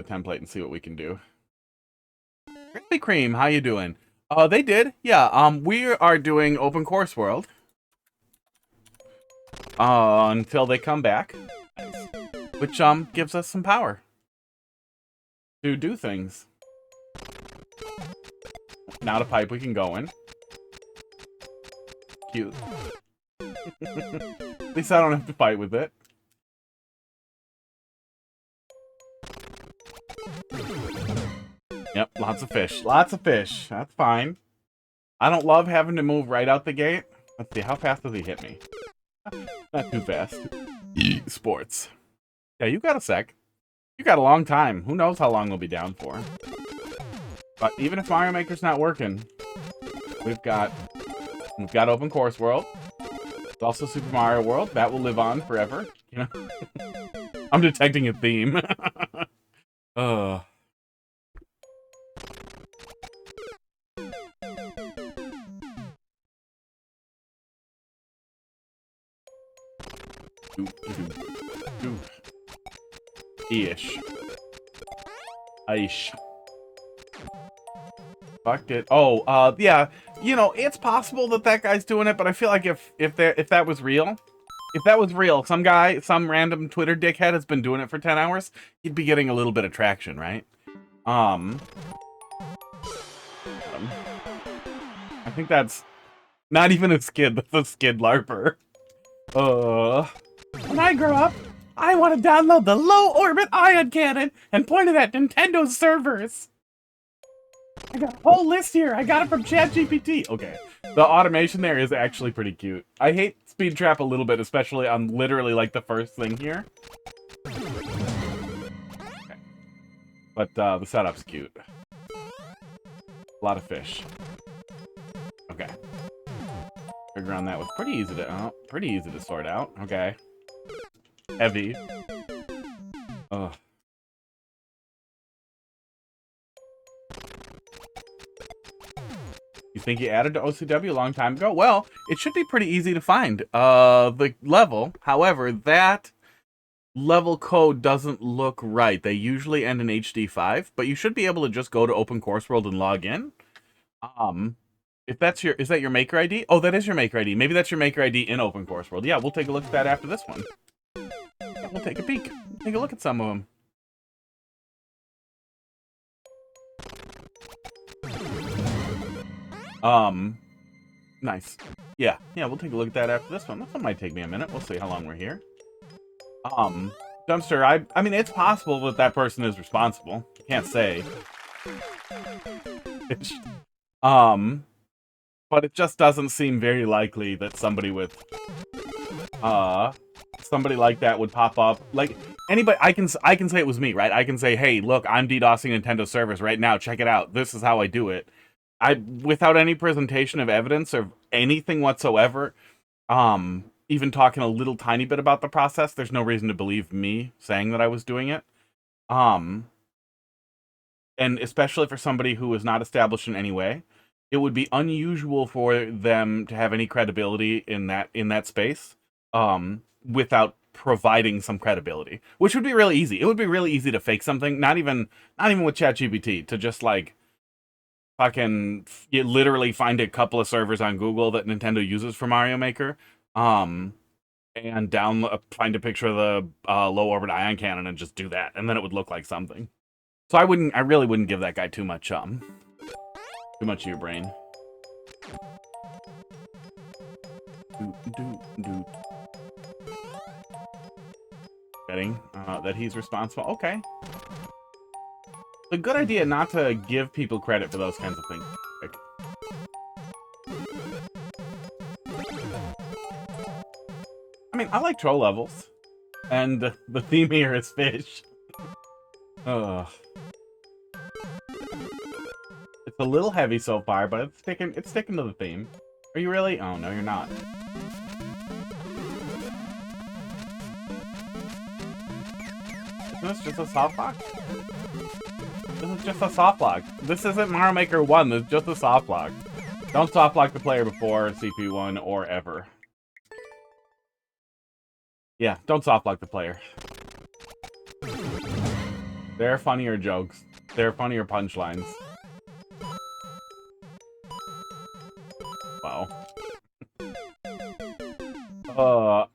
the template and see what we can do. Krispy Kreme, how you doing? They did, yeah. We are doing Open Course World. Until they come back. Which, gives us some power. To do things. Not a pipe we can go in. Cute. At least I don't have to fight with it. Yep, lots of fish. Lots of fish. That's fine. I don't love having to move right out the gate. Let's see, how fast does he hit me? Not too fast. Sports. Yeah, you got a sec. You got a long time. Who knows how long we'll be down for. But even if Mario Maker's not working, we've got Open Course World. There's also Super Mario World. That will live on forever. You know? I'm detecting a theme. Ish. Aish. Fucked it. Oh, yeah. You know, it's possible that that guy's doing it, but I feel like if that was real, some random Twitter dickhead has been doing it for 10 hours, he'd be getting a little bit of traction, right? I think that's not even a skid, that's a skid larper. When I grow up, I want to download the low-orbit ion cannon and point it at Nintendo's servers. I got a whole list here. I got it from ChatGPT. Okay. The automation there is actually pretty cute. I hate Speed Trap a little bit, especially on literally, like, the first thing here. Okay. But, the setup's cute. A lot of fish. Okay. Figure on that was pretty easy to sort out. Okay. Heavy. Ugh. You think you added to OCW a long time ago? Well, it should be pretty easy to find. The level, however, that level code doesn't look right. They usually end in HD5, but you should be able to just go to Open Course World and log in. If that's is that your Maker ID? Oh, that is your Maker ID. Maybe that's your Maker ID in Open Course World. Yeah, we'll take a look at that after this one. Yeah, we'll take a peek. Take a look at some of them. Nice. Yeah, we'll take a look at that after this one. This one might take me a minute. We'll see how long we're here. Dumpster, I mean, it's possible that that person is responsible. Can't say. But it just doesn't seem very likely that somebody with, somebody like that would pop up. Like, anybody, I can say it was me, right? I can say, hey, look, I'm DDoSing Nintendo servers right now. Check it out. This is how I do it. Without any presentation of evidence or anything whatsoever, even talking a little tiny bit about the process, there's no reason to believe me saying that I was doing it. And especially for somebody who is not established in any way, it would be unusual for them to have any credibility in that space, without providing some credibility, which would be really easy. It would be really easy to fake something, not even with ChatGPT, to just like fucking literally find a couple of servers on Google that Nintendo uses for Mario Maker, and find a picture of the low orbit ion cannon and just do that, and then it would look like something. So I really wouldn't give that guy too much of your brain. Betting that he's responsible. Okay. It's a good idea not to give people credit for those kinds of things. Like, I mean, I like troll levels. And the theme here is fish. Ugh. It's a little heavy so far, but it's sticking to the theme. Are you really? Oh, no, you're not. Isn't this just a softlock? This is just a softlock. This isn't Mario Maker 1, this is just a softlock. Don't softlock the player before CP1 or ever. Yeah, don't softlock the player. There are funnier jokes. There are funnier punchlines. Wow. Oh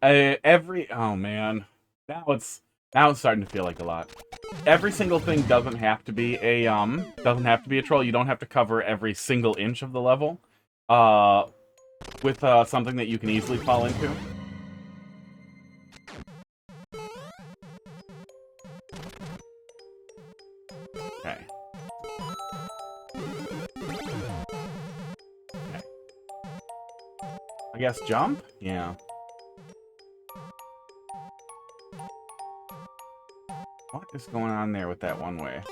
man. Now it's starting to feel like a lot. Every single thing doesn't have to be a troll. You don't have to cover every single inch of the level. With something that you can easily fall into. Okay. Okay. I guess jump? Yeah. What is going on there with that one way?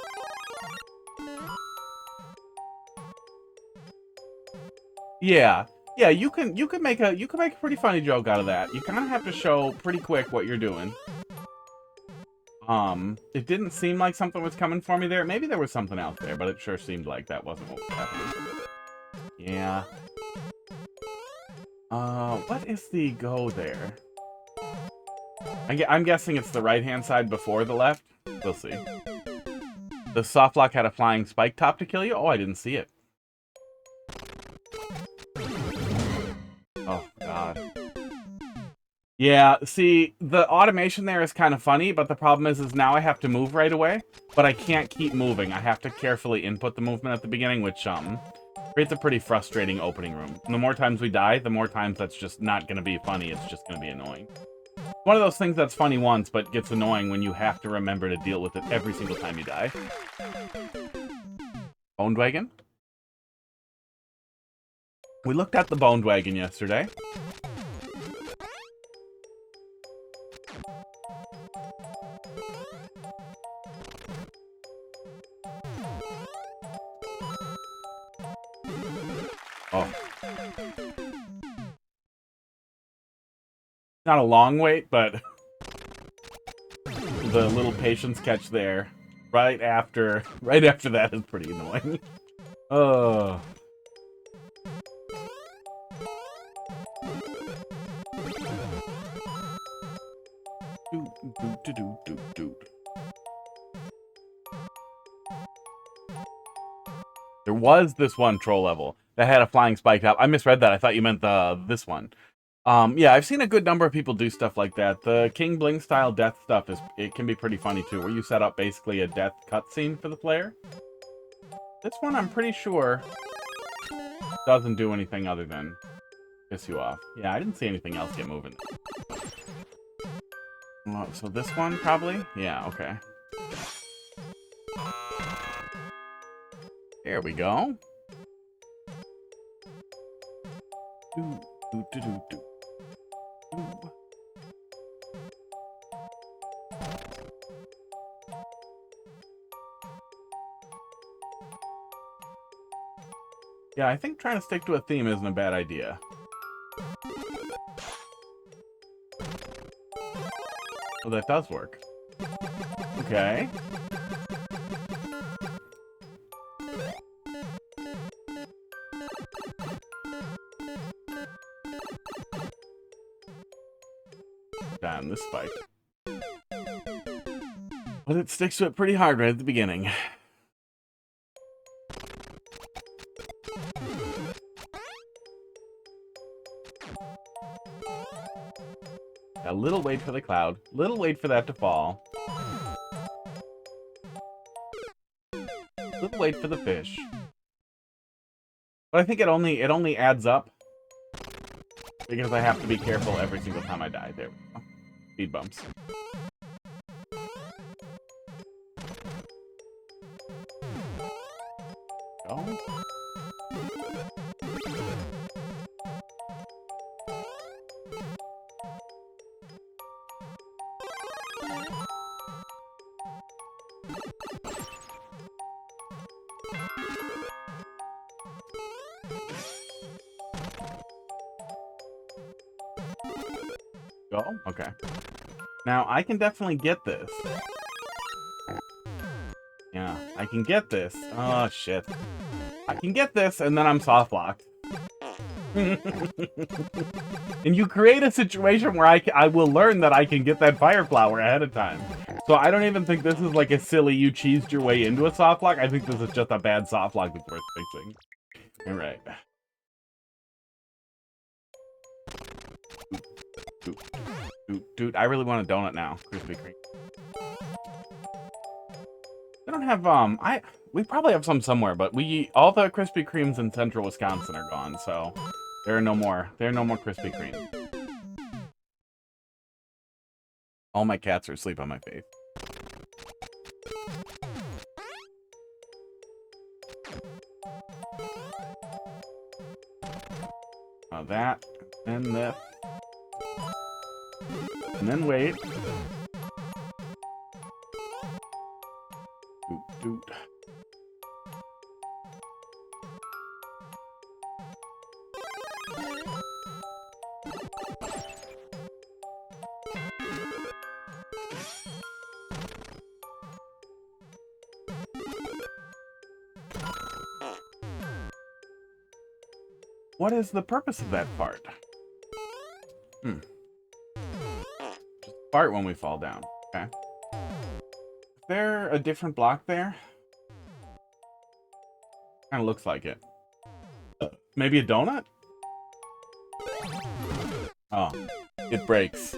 Yeah. Yeah, you can make a pretty funny joke out of that. You kind of have to show pretty quick what you're doing. It didn't seem like something was coming for me there. Maybe there was something out there, but it sure seemed like that wasn't what was happening. Yeah. What is the go there? I'm guessing it's the right-hand side before the left. We'll see. The Softlock had a flying spike top to kill you? Oh, I didn't see it. Oh, God. Yeah, see, the automation there is kind of funny, but the problem is now I have to move right away, but I can't keep moving. I have to carefully input the movement at the beginning, which, creates a pretty frustrating opening room. And the more times we die, the more times that's just not going to be funny. It's just going to be annoying. One of those things that's funny once, but gets annoying when you have to remember to deal with it every single time you die. Boned wagon? We looked at the boned wagon yesterday. Oh. Not a long wait, but the little patience catch there right after that is pretty annoying. Oh. There was this one troll level that had a flying spike top. I misread that. I thought you meant this one. Yeah, I've seen a good number of people do stuff like that. The King Bling style death stuff it can be pretty funny too, where you set up basically a death cutscene for the player. This one, I'm pretty sure, doesn't do anything other than piss you off. Yeah, I didn't see anything else get moving. Well, so this one, probably? Yeah, okay. There we go. Yeah, I think trying to stick to a theme isn't a bad idea. Oh, that does work. Okay. Damn, this spike. But it sticks to it pretty hard right at the beginning. A little wait for the cloud. Little wait for that to fall. Little wait for the fish. But I think it only adds up because I have to be careful every single time I die. There we go. Speed bumps. Go. Go? Okay. Now, I can definitely get this. Yeah, I can get this. Oh, shit. I can get this, and then I'm soft-locked. And you create a situation where I will learn that I can get that fire flower ahead of time. So I don't even think this is like a silly you cheesed your way into a softlock. I think this is just a bad softlock that's worth fixing. All right. Dude, I really want a donut now. Krispy Kreme. We don't have we probably have some somewhere, but all the Krispy Kremes in central Wisconsin are gone, so there are no more Krispy Kreme. All my cats are asleep on my face. That, and this. And then wait. Doot. What is the purpose of that part? Just fart when we fall down. Okay. Is there a different block there? Kind of looks like it. Maybe a donut? Oh, it breaks.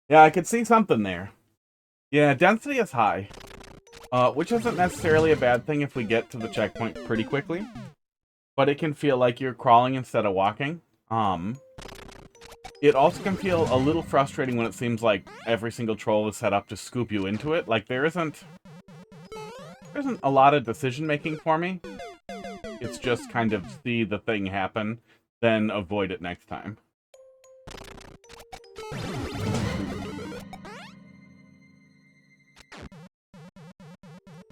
Yeah, I could see something there. Yeah, density is high. Which isn't necessarily a bad thing if we get to the checkpoint pretty quickly. But it can feel like you're crawling instead of walking. It also can feel a little frustrating when it seems like every single troll is set up to scoop you into it. Like, there isn't a lot of decision-making for me. It's just kind of see the thing happen, then avoid it next time.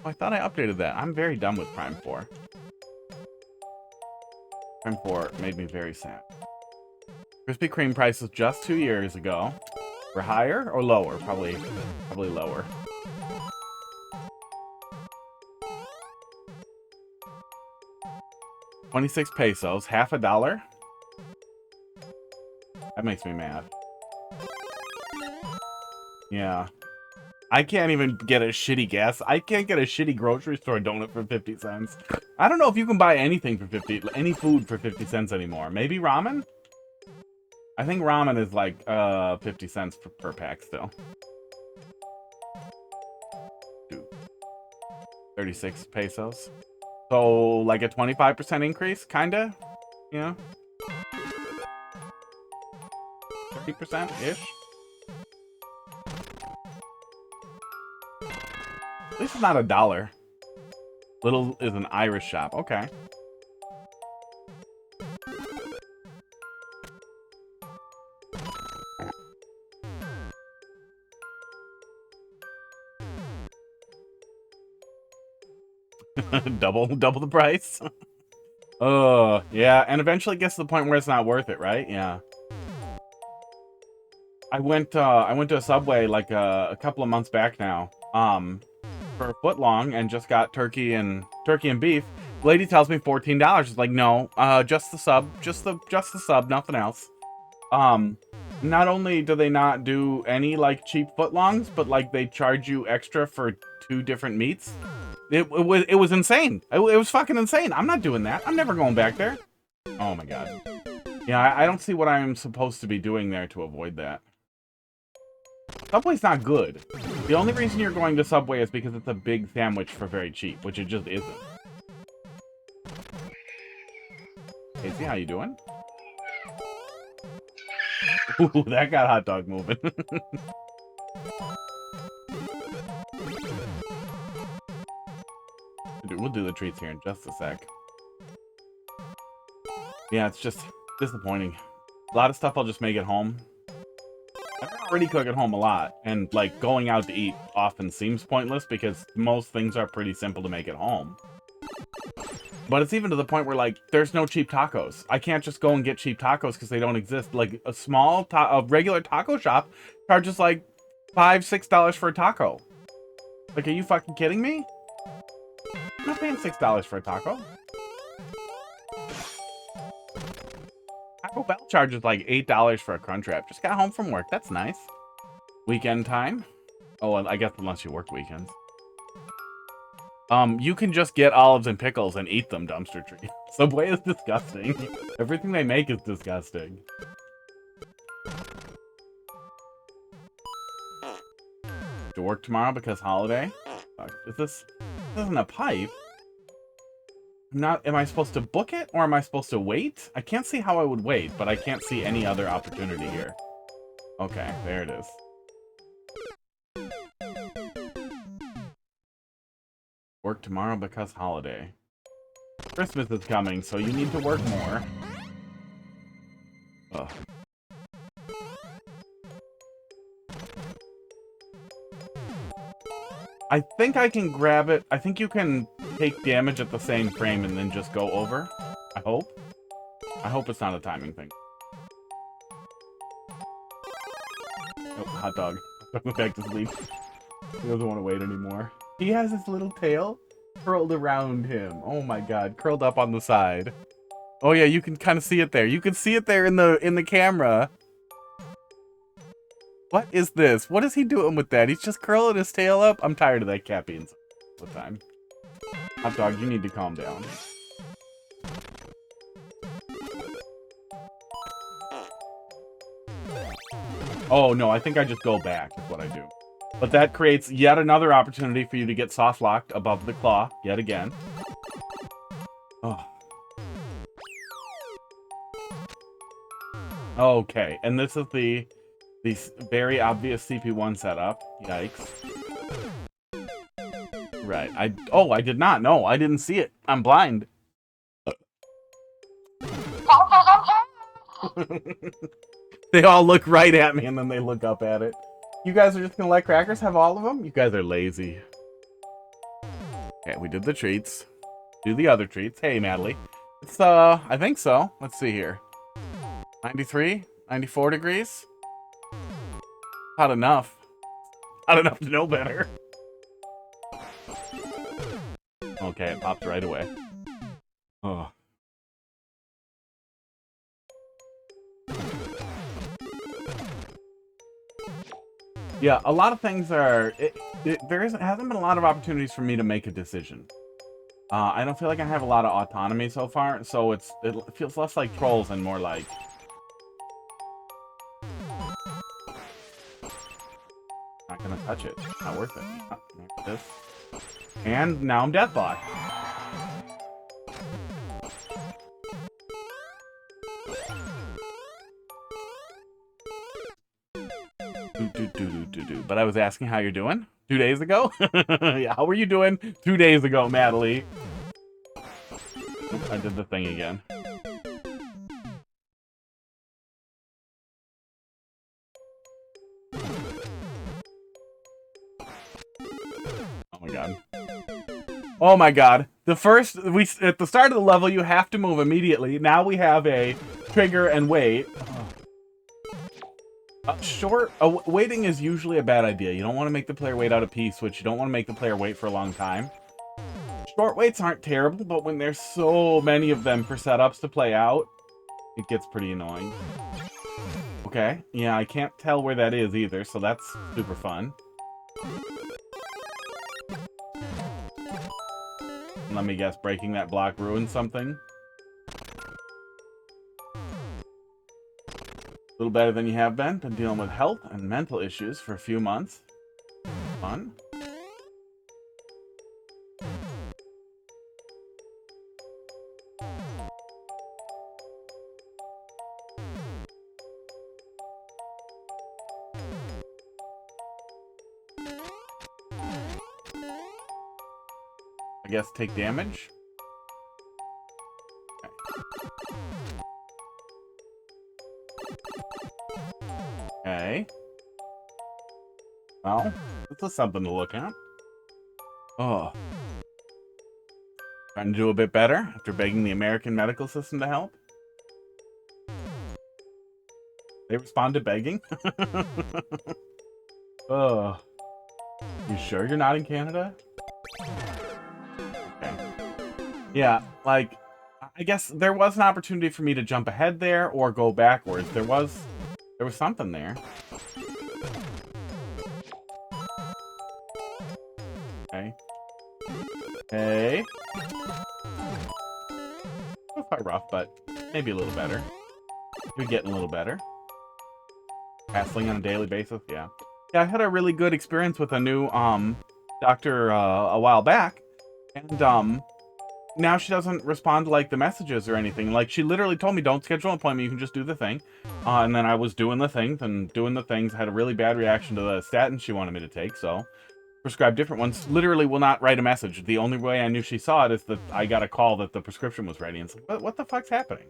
Oh, I thought I updated that. I'm very done with Prime 4. Prime 4 made me very sad. Krispy Kreme prices just 2 years ago were higher or lower? Probably lower. $26 pesos, half a dollar? That makes me mad. Yeah. I can't even get a shitty gas. I can't get a shitty grocery store donut for 50 cents. I don't know if you can buy anything for any food for 50 cents anymore. Maybe ramen? I think ramen is like 50 cents per pack still. Dude. 36 pesos. So like a 25% increase, kinda? You know? 30%-ish? At least it's not a dollar. Little is an Irish shop. Okay. double the price. Oh, yeah, and eventually it gets to the point where it's not worth it, right? Yeah. I went to a Subway like a couple of months back now. For a foot long and just got turkey and beef. The lady tells me $14. It's like, no, just the sub, just the sub, nothing else. Not only do they not do any like cheap footlongs, but like they charge you extra for 2 different meats. It was insane. It was fucking insane. I'm not doing that. I'm never going back there. Oh my god. Yeah, I don't see what I'm supposed to be doing there to avoid that. Subway's not good. The only reason you're going to Subway is because it's a big sandwich for very cheap, which it just isn't. Casey, how you doing? Ooh, that got hot dog moving. We'll do the treats here in just a sec. Yeah, it's just disappointing. A lot of stuff I'll just make at home. I already cook at home a lot, and like going out to eat often seems pointless because most things are pretty simple to make at home. But it's even to the point where like there's no cheap tacos. I can't just go and get cheap tacos because they don't exist. Like a regular taco shop charges like $5-6 for a taco. Like, are you fucking kidding me? I'm not paying $6 for a taco. Taco Bell charges like $8 for a Crunchwrap. Just got home from work. That's nice. Weekend time. Oh, I guess unless you work weekends. You can just get olives and pickles and eat them, Dumpster Tree. Subway is disgusting. Everything they make is disgusting. To work tomorrow because holiday? This isn't a pipe. Am I supposed to book it or am I supposed to wait? I can't see how I would wait, but I can't see any other opportunity here. Okay, there it is. Work tomorrow because holiday. Christmas is coming, so you need to work more. Ugh. I think I can grab it. I think you can take damage at the same frame and then just go over. I hope. I hope it's not a timing thing. Oh, hot dog. Go back to sleep. He doesn't want to wait anymore. He has his little tail curled around him. Oh my god, curled up on the side. Oh yeah, you can kind of see it there. You can see it there in the camera. What is this? What is he doing with that? He's just curling his tail up? I'm tired of that cat being all the time. Hot dog, you need to calm down. Oh no, I think I just go back is what I do. But that creates yet another opportunity for you to get soft locked above the claw, yet again. Oh. Okay, and this is the very obvious CP1 setup. Yikes. Right, I did not know. I didn't see it. I'm blind. They all look right at me and then they look up at it. You guys are just gonna let Crackers have all of them? You guys are lazy. Okay, we did the treats. Do the other treats. Hey, Natalie. It's, I think so. Let's see here. 93? 94 degrees? Hot enough. Hot enough to know better. Okay, it popped right away. Oh. Yeah, a lot of things are... There hasn't been a lot of opportunities for me to make a decision. I don't feel like I have a lot of autonomy so far, so it feels less like Trolls and more like... Not gonna touch it. Not worth it. This. And now I'm Deathbot. But I was asking how you're doing 2 days ago. Yeah, how were you doing 2 days ago, Natalie? I did the thing again. Oh my god. Oh my god. At the start of the level, you have to move immediately. Now we have a trigger and wait. Waiting is usually a bad idea. You don't want to make the player wait out of peace, which you don't want to make the player wait for a long time. Short waits aren't terrible, but when there's so many of them for setups to play out, it gets pretty annoying. Okay, yeah, I can't tell where that is either, so that's super fun. Let me guess, breaking that block ruins something? A little better than you have been. Been dealing with health and mental issues for a few months. Fun. I guess take damage. Okay. Well, this is something to look at. Oh. Trying to do a bit better after begging the American medical system to help. They respond to begging? Oh. You sure you're not in Canada? Okay. Yeah, like, I guess there was an opportunity for me to jump ahead there or go backwards. There was something there. Okay. So far rough, but maybe a little better. We're getting a little better. Castling on a daily basis, yeah. Yeah, I had a really good experience with a new doctor a while back, and now she doesn't respond to like the messages or anything. Like, she literally told me, don't schedule an appointment, you can just do the thing. And then I was doing the things and doing the things. I had a really bad reaction to the statin she wanted me to take, so prescribed different ones. Literally will not write a message. The only way I knew she saw it is that I got a call that the prescription was ready. And it's like, what the fuck's happening?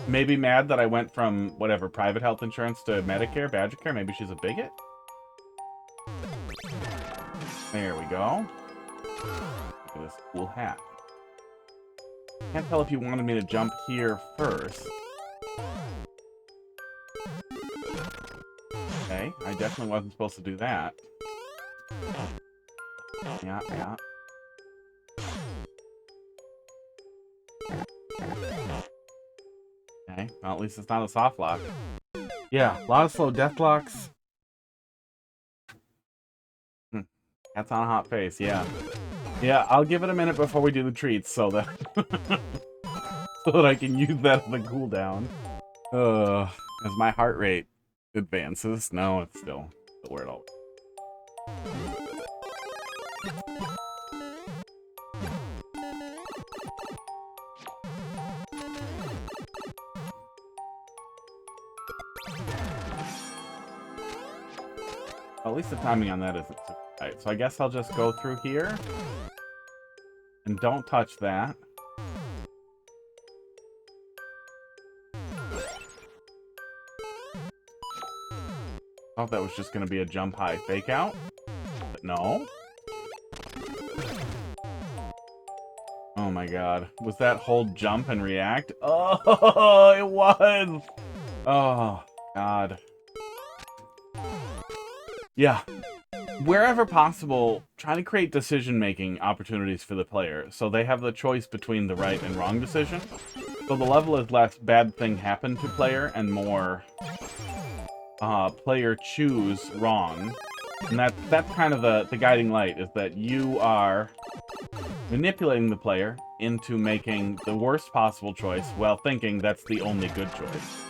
Maybe mad that I went from whatever private health insurance to Medicare, Badgecare. Maybe she's a bigot. There we go. Look at this cool hat. Can't tell if you wanted me to jump here first. Okay, I definitely wasn't supposed to do that. Yeah, yeah. Okay, well, at least it's not a soft lock. Yeah, a lot of slow death blocks. Cat's on a hot face, yeah. Yeah, I'll give it a minute before we do the treats so that so that I can use that as a cooldown. As my heart rate advances. No, it's still where it always. Well, at least the timing on that isn't super tight. So I guess I'll just go through here. And don't touch that. I thought that was just going to be a jump high fake out. But no. Oh my god. Was that hold jump and react? Oh, it was! Oh, god. Yeah. Wherever possible, try to create decision-making opportunities for the player, so they have the choice between the right and wrong decision. So the level is less bad thing happen to player and more player choose wrong. And that's kind of the guiding light, is that you are manipulating the player into making the worst possible choice while thinking that's the only good choice.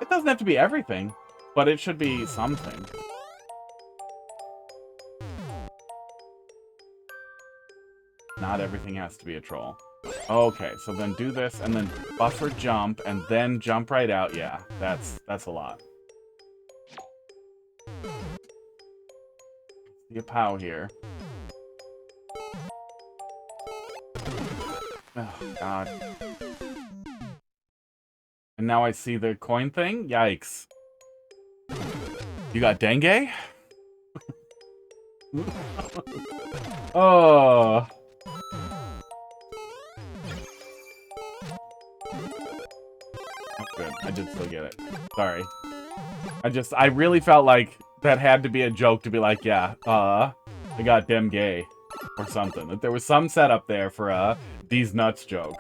It doesn't have to be everything, but it should be something. Not everything has to be a troll. Okay, so then do this, and then buffer jump, and then jump right out. Yeah, that's a lot. See a pow here. Oh, God. And now I see the coin thing? Yikes. You got dengue? Oh. Good. I did still get it. Sorry. I really felt like that had to be a joke to be like, yeah, I got dem gay. Or something. That there was some setup there for a these nuts joke.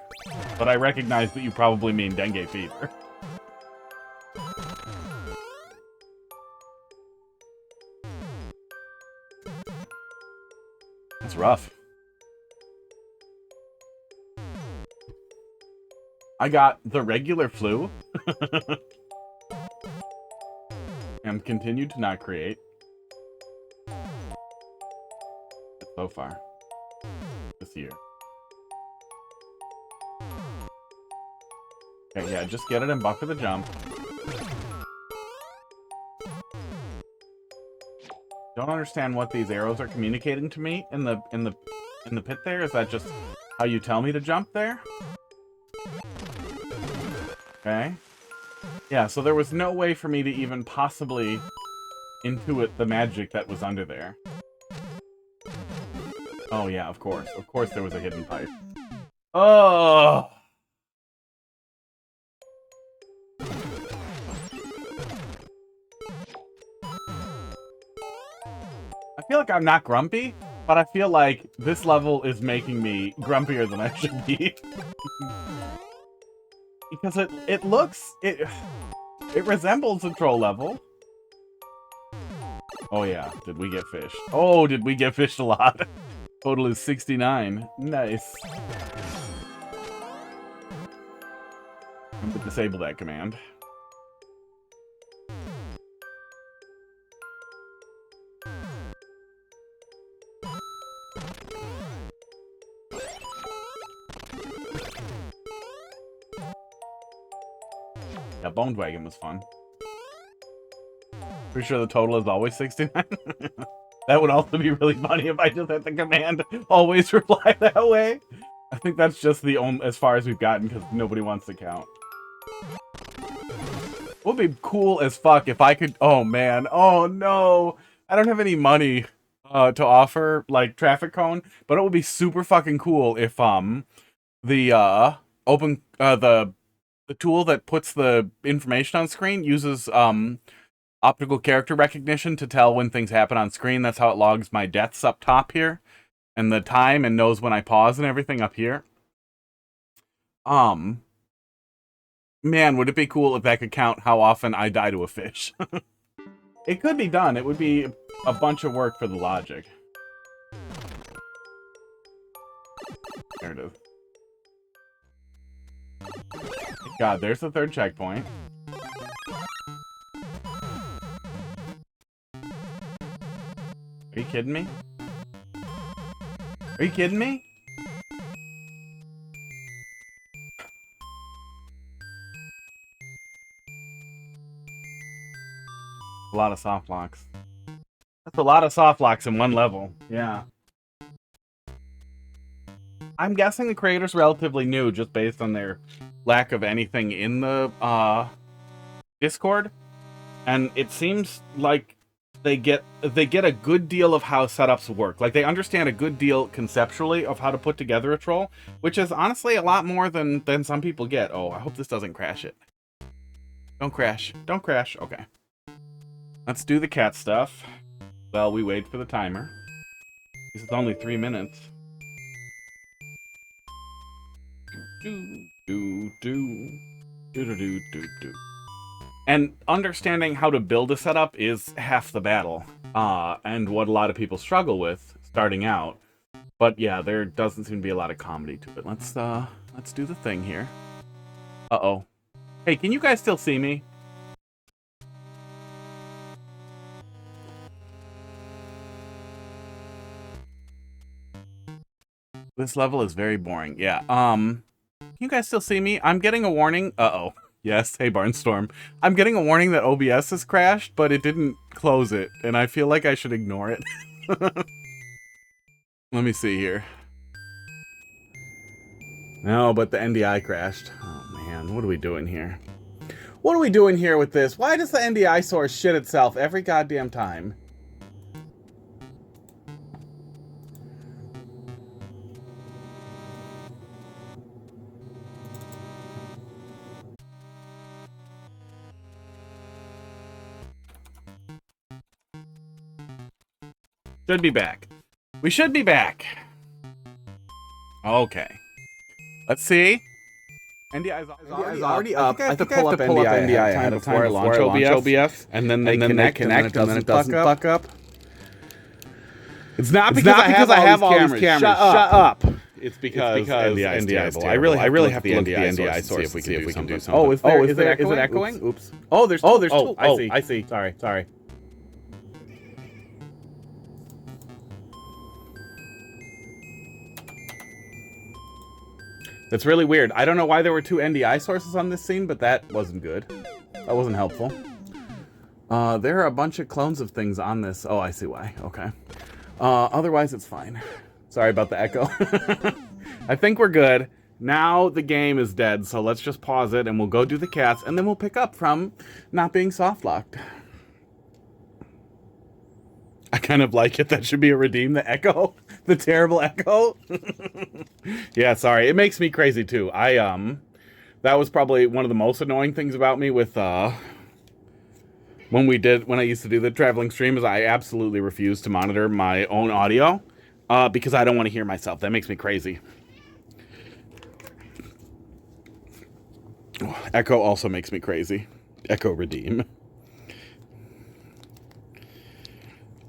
But I recognize that you probably mean dengue fever. That's rough. I got the regular flu. And continued to not create. So far. This year. Okay, yeah, just get it and buffer the jump. Don't understand what these arrows are communicating to me in the pit there. Is that just how you tell me to jump there? Okay. Yeah, so there was no way for me to even possibly intuit the magic that was under there. Oh yeah, of course. Of course there was a hidden pipe. Oh! I feel like I'm not grumpy, but I feel like this level is making me grumpier than I should be. Because it looks... It resembles a troll level. Oh yeah, did we get fished? Oh, did we get fished a lot? Total is 69. Nice. I'm gonna disable that command. Yeah, Boned Wagon was fun. Pretty sure the total is always 69. That would also be really funny if I just had the command always reply that way. I think that's just the only as far as we've gotten because nobody wants to count. It would be cool as fuck if I could. Oh man. Oh no. I don't have any money to offer like traffic cone, but it would be super fucking cool if the tool that puts the information on screen uses optical character recognition to tell when things happen on screen. That's how it logs my deaths up top here. And the time and knows when I pause and everything up here. Man, would it be cool if that could count how often I die to a fish? It could be done. It would be a bunch of work for the logic. There it is. God, there's the third checkpoint. Are you kidding me? Are you kidding me? A lot of soft locks. That's a lot of soft locks in one level. Yeah. I'm guessing the creator's relatively new just based on their lack of anything in the Discord. And it seems like they get a good deal of how setups work. Like, they understand a good deal conceptually of how to put together a troll, which is honestly a lot more than some people get. Oh, I hope this doesn't crash it. Don't crash. Don't crash. Okay. Let's do the cat stuff. Well, we wait for the timer. Because it's only 3 minutes. And understanding how to build a setup is half the battle, and what a lot of people struggle with starting out. But yeah, there doesn't seem to be a lot of comedy to it. Let's do the thing here. Uh-oh. Hey, can you guys still see me? This level is very boring. Yeah. Can you guys still see me? I'm getting a warning. Uh-oh. Yes, hey Barnstorm. I'm getting a warning that OBS has crashed, but it didn't close it, and I feel like I should ignore it. Let me see here. No, but the NDI crashed. Oh man, what are we doing here? What are we doing here with this? Why does the NDI source shit itself every goddamn time? Should be back. We should be back. Okay. Let's see. NDI is already up. I think I have to pull up NDI ahead of time before I launch OBS. And then they connect, and then it doesn't fuck up. It's not because I have all these cameras. Shut up. It's because NDI is terrible. I really have to look at the NDI source to see if we can do something. Oh, is it echoing? Oops. Oh, there's two. I see. Sorry. That's really weird. I don't know why there were two NDI sources on this scene, but that wasn't good. That wasn't helpful. There are a bunch of clones of things on this. Oh, I see why. Okay. Otherwise, it's fine. Sorry about the echo. I think we're good. Now the game is dead, so let's just pause it, and we'll go do the cats, and then we'll pick up from not being soft-locked. I kind of like it. That should be a redeem. The echo. The terrible echo. Yeah, sorry. It makes me crazy, too. That was probably one of the most annoying things about me with, when I used to do the traveling stream, is I absolutely refuse to monitor my own audio, because I don't want to hear myself. That makes me crazy. Echo also makes me crazy. Echo redeem.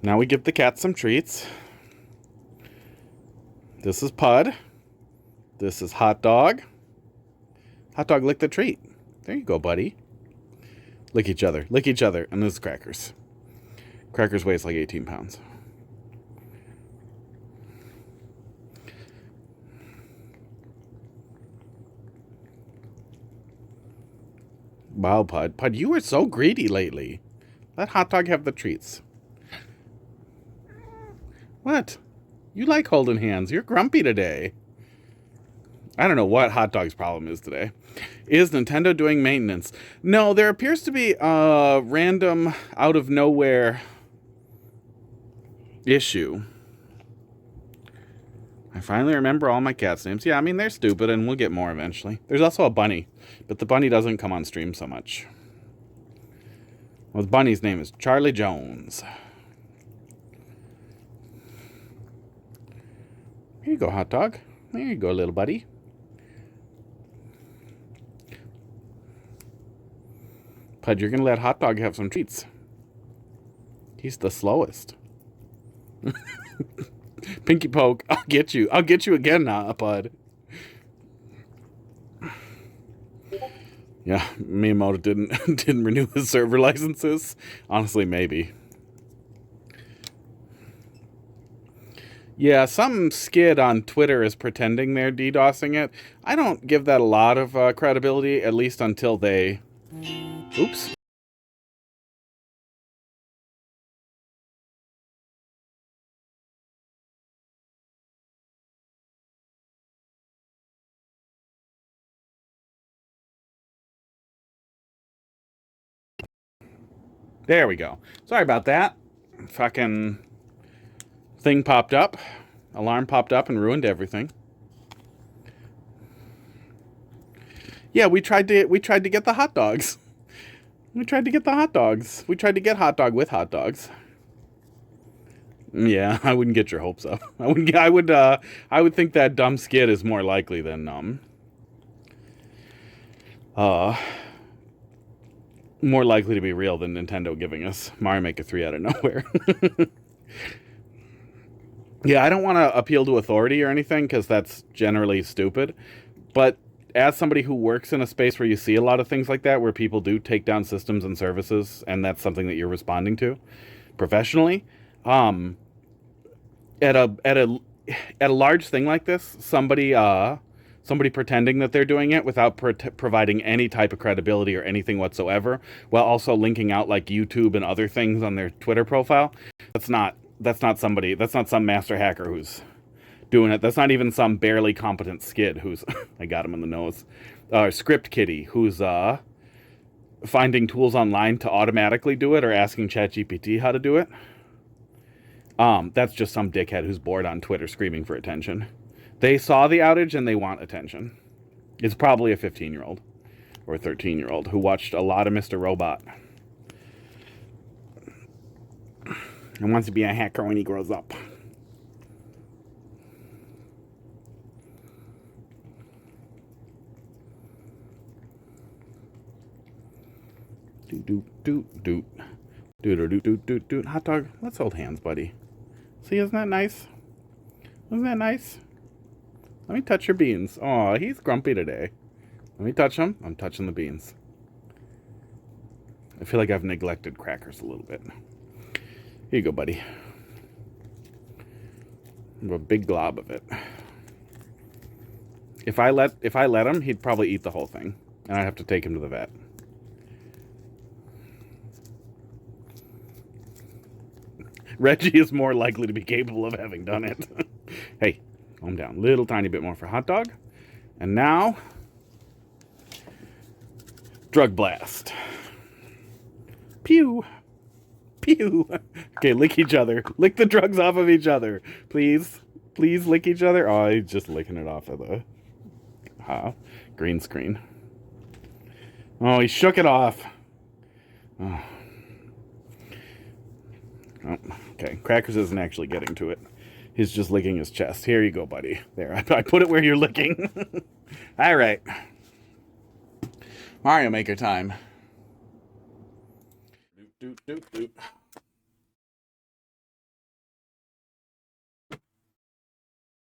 Now we give the cat some treats. This is Pud. This is Hot Dog. Hot Dog, lick the treat. There you go, buddy. Lick each other. Lick each other. And this is Crackers. Crackers weighs like 18 pounds. Wow, Pud. Pud, you were so greedy lately. Let Hot Dog have the treats. What? You like holding hands. You're grumpy today. I don't know what Hot Dog's problem is today. Is Nintendo doing maintenance? No, there appears to be a random, out-of-nowhere issue. I finally remember all my cats' names. Yeah, I mean, they're stupid, and we'll get more eventually. There's also a bunny, but the bunny doesn't come on stream so much. Well, the bunny's name is Charlie Jones. Here you go, Hot Dog. There you go, little buddy. Pud, you're going to let Hot Dog have some treats. He's the slowest. Pinky poke. I'll get you. I'll get you again now, Pud. Yeah, Miyamoto didn't renew his server licenses. Honestly, maybe. Yeah, some skid on Twitter is pretending they're DDoSing it. I don't give that a lot of credibility, at least until they... Oops. There we go. Sorry about that. Fucking thing popped up. Alarm popped up and ruined everything. Yeah, we tried to get the hot dogs. We tried to get the hot dogs. We tried to get Hot Dog with hot dogs. Yeah, I wouldn't get your hopes up. I would think that dumb skid is more likely than more likely to be real than Nintendo giving us Mario Maker 3 out of nowhere. Yeah, I don't want to appeal to authority or anything because that's generally stupid. But as somebody who works in a space where you see a lot of things like that, where people do take down systems and services, and that's something that you're responding to professionally, at a large thing like this, somebody pretending that they're doing it without providing any type of credibility or anything whatsoever, while also linking out like YouTube and other things on their Twitter profile, that's not some master hacker who's doing it. That's not even some barely competent skid who's I got him in the nose. Script Kitty who's finding tools online to automatically do it or asking ChatGPT how to do it. That's just some dickhead who's bored on Twitter screaming for attention. They saw the outage and they want attention. It's probably a 15-year-old or a 13-year-old who watched a lot of Mr. Robot and wants to be a hacker when he grows up. Doot. Hot Dog, let's hold hands, buddy. See, isn't that nice? Isn't that nice? Let me touch your beans. Oh, he's grumpy today. Let me touch him. I'm touching the beans. I feel like I've neglected Crackers a little bit. Here you go, buddy. I have a big glob of it. If I let him, he'd probably eat the whole thing, and I'd have to take him to the vet. Reggie is more likely to be capable of having done it. Hey, calm down. Little tiny bit more for Hot Dog. And now, Drug Blast. Pew. Pew. Okay, lick each other. Lick the drugs off of each other. Please. Please lick each other. Oh, he's just licking it off of the green screen. Oh, he shook it off. Oh. Oh, okay, Crackers isn't actually getting to it. He's just licking his chest. Here you go, buddy. There, I put it where you're licking. All right. Mario Maker time. doop.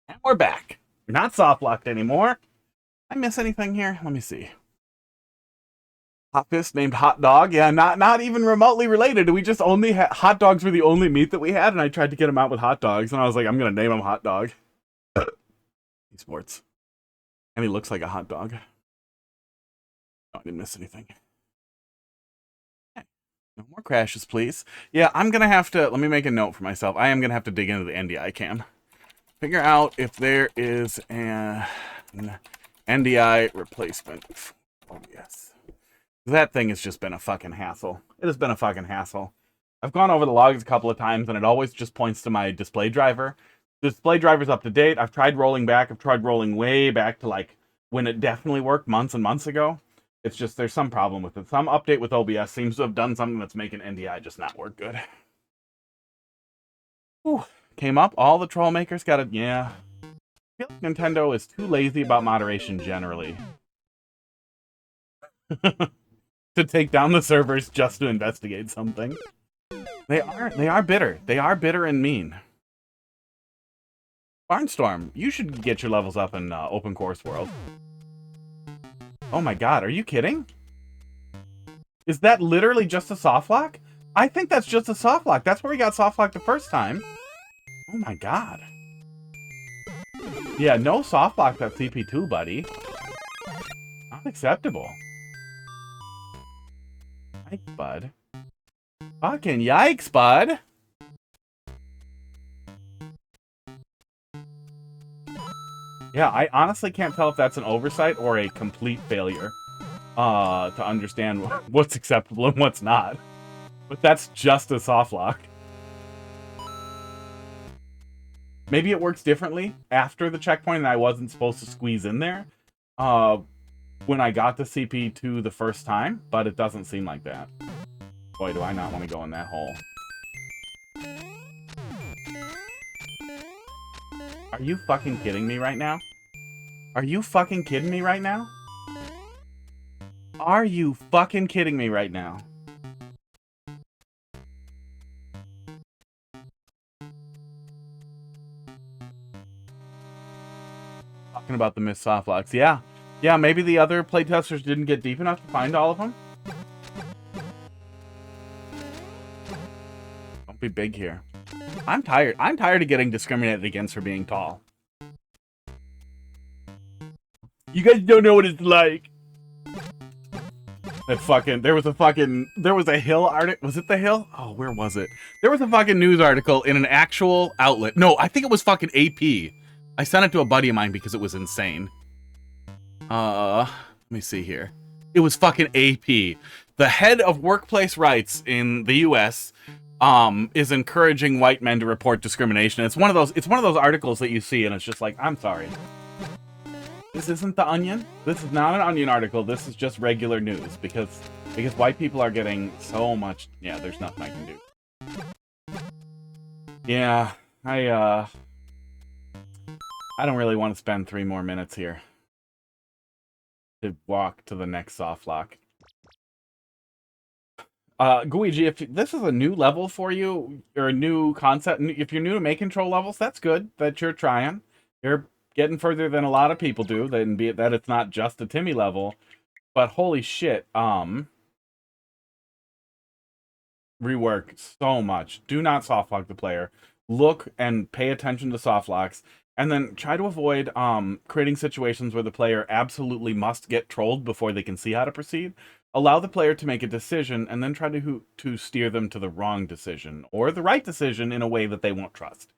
And we're back. We're not soft locked anymore. I miss anything here? Let me see. Hot fist named Hot Dog. Yeah, not even remotely related. We just only had hot dogs were the only meat that we had, and I tried to get him out with hot dogs, and I was like, I'm gonna name him Hot Dog. Sports. And he looks like a hot dog. Oh, I didn't miss anything. Okay. No more crashes, please. Yeah, I'm gonna have to let me make a note for myself. I am gonna have to dig into the NDI cam. Figure out if there is an NDI replacement. Oh yes. That thing has just been a fucking hassle. It has been a fucking hassle. I've gone over the logs a couple of times, and it always just points to my display driver. The display driver's up to date. I've tried rolling back. I've tried rolling way back to, like, when it definitely worked months and months ago. It's just there's some problem with it. Some update with OBS seems to have done something that's making NDI just not work good. Whew. Came up. All the troll makers got it. Yeah. I feel like Nintendo is too lazy about moderation generally. To take down the servers just to investigate something. They are bitter. They are bitter and mean. Barnstorm, you should get your levels up in Open Course World. Oh my god, are you kidding? Is that literally just a softlock? I think that's just a softlock. That's where we got softlock the first time. Oh my god. Yeah, no softlock at CP2, buddy. Not acceptable. Yikes, bud. Fucking yikes, bud. Yeah, I honestly can't tell if that's an oversight or a complete failure to understand what's acceptable and what's not. But that's just a softlock. Maybe it works differently after the checkpoint and I wasn't supposed to squeeze in there when I got the CP2 the first time, but it doesn't seem like that. Boy, do I not want to go in that hole. Are you fucking kidding me right now? Are you fucking kidding me right now? Are you fucking kidding me right now? Talking about the missed softlocks. Yeah. Yeah, maybe the other playtesters didn't get deep enough to find all of them. Don't be big here. I'm tired. I'm tired of getting discriminated against for being tall. You guys don't know what it's like. That fucking, there was a Hill article. Was it the Hill? Oh, where was it? There was a fucking news article in an actual outlet. No, I think it was fucking AP. I sent it to a buddy of mine because it was insane. Let me see here. It was fucking AP. The head of workplace rights in the US is encouraging white men to report discrimination. It's one of those articles that you see and it's just like, I'm sorry. This isn't The Onion. This is not an Onion article. This is just regular news because white people are getting so much. Yeah, there's nothing I can do. Yeah, I don't really want to spend 3 more minutes here to walk to the next softlock. Guigi, if this is a new level for you or a new concept, if you're new to making troll levels, that's good that you're trying. You're getting further than a lot of people do, then be it that it's not just a Timmy level. But holy shit, rework so much. Do not softlock the player. Look and pay attention to softlocks. And then try to avoid creating situations where the player absolutely must get trolled before they can see how to proceed. Allow the player to make a decision and then try to steer them to the wrong decision or the right decision in a way that they won't trust.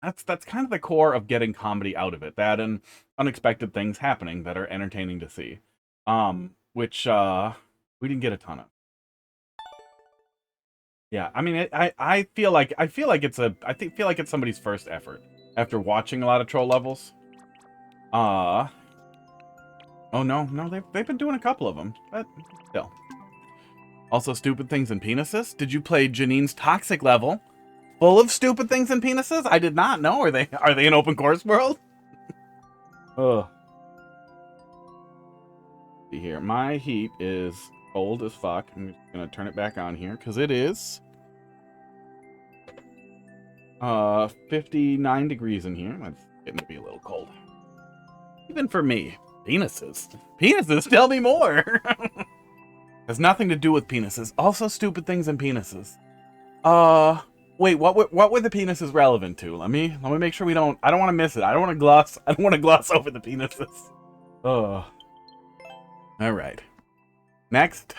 That's kind of the core of getting comedy out of it. That and unexpected things happening that are entertaining to see. Which we didn't get a ton of. Yeah, I mean, I feel like it's somebody's first effort after watching a lot of troll levels. Oh no, they've been doing a couple of them, but still. Also, stupid things and penises. Did you play Janine's toxic level? Full of stupid things and penises? I did not know. Are they in Open Course World? Ugh. See here. My heat is cold as fuck. I'm just gonna turn it back on here because it is 59 degrees in here. That's getting to be a little cold. Even for me. Penises. Penises, tell me more! Has nothing to do with penises. Also stupid things in penises. Wait, what were the penises relevant to? Let me make sure we don't... I don't want to miss it. I don't want to gloss over the penises. Alright. Next.